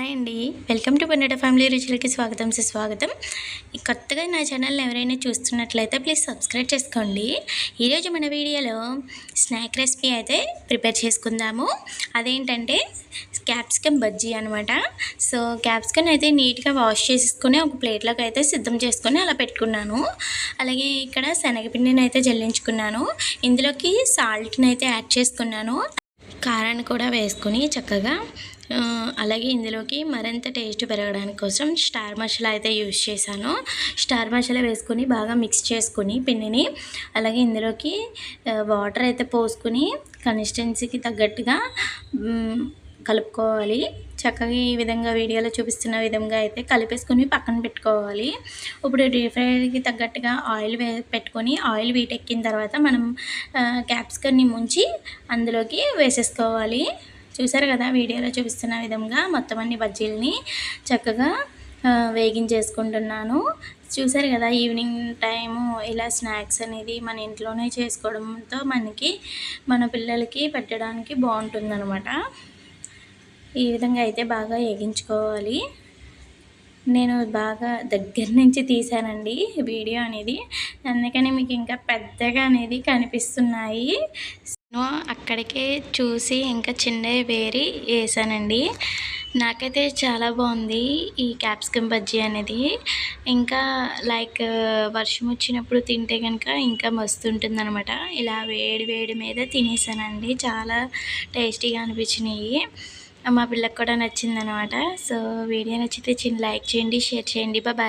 Hi అండి, welcome to పన్నెట family రుచులకి స్వాగతం సుస్వాగతం. కొత్తగా నా ఛానల్ని ఎవరైనా చూస్తున్నట్లయితే ప్లీజ్ సబ్స్క్రైబ్ చేసుకోండి. ఈరోజు మన వీడియోలో స్నాక్ రెసిపీ అయితే ప్రిపేర్ చేసుకుందాము. అదేంటంటే క్యాప్సికమ్ బజ్జీ అనమాట. సో క్యాప్సికమ్ అయితే నీట్గా వాష్ చేసుకొని ఒక ప్లేట్లోకి అయితే సిద్ధం చేసుకొని అలా పెట్టుకున్నాను. అలాగే ఇక్కడ శనగపిండిని అయితే జల్లించుకున్నాను. ఇందులోకి సాల్ట్ని అయితే యాడ్ చేసుకున్నాను. కారాన్ని కూడా వేసుకొని చక్కగా అలాగే ఇందులోకి మరింత టేస్ట్ పెరగడానికి కోసం స్టార్ మసాలా అయితే యూజ్ చేశాను. స్టార్ మసాలా వేసుకొని బాగా మిక్స్ చేసుకొని పిండిని అలాగే ఇందులోకి వాటర్ అయితే పోసుకొని కన్సిస్టెన్సీకి తగ్గట్టుగా కలుపుకోవాలి. చక్కగా ఈ విధంగా వీడియోలో చూపిస్తున్న విధంగా అయితే కలిపేసుకొని పక్కన పెట్టుకోవాలి. ఇప్పుడు డీప్ ఫ్రైకి తగ్గట్టుగా ఆయిల్ పెట్టుకొని ఆయిల్ వీటెక్కిన తర్వాత మనం క్యాప్సికమ్ని ముంచి అందులోకి వేసేసుకోవాలి. చూసారు కదా, వీడియోలో చూపిస్తున్న విధంగా మొత్తం అన్ని బజ్జీలని చక్కగా వేగించేసుకుంటున్నాను. చూసారు కదా, ఈవినింగ్ టైము ఇలా స్నాక్స్ అనేది మన ఇంట్లోనే చేసుకోవడంతో మన పిల్లలకి పెట్టడానికి బాగుంటుందన్నమాట. ఈ విధంగా అయితే బాగా వేగించుకోవాలి. నేను బాగా దగ్గర నుంచి తీసానండి వీడియో అనేది, అందుకని మీకు ఇంకా పెద్దగా అనేది కనిపిస్తున్నాయి. అక్కడికే చూసి ఇంకా చిన్నవి వేరి వేసానండి. నాకైతే చాలా బాగుంది ఈ క్యాప్సికమ్ బజ్జీ అనేది. ఇంకా వర్షం వచ్చినప్పుడు తింటే కనుక ఇంకా మస్తు ఉంటుంది అనమాట. ఇలా వేడి వేడి మీద తినేసానండి, చాలా టేస్టీగా అనిపించినాయి. మా పిల్లకి కూడా నచ్చిందనమాట. సో వీడియో నచ్చితే చిన్న లైక్ చేయండి, షేర్ చేయండి. బాయ్.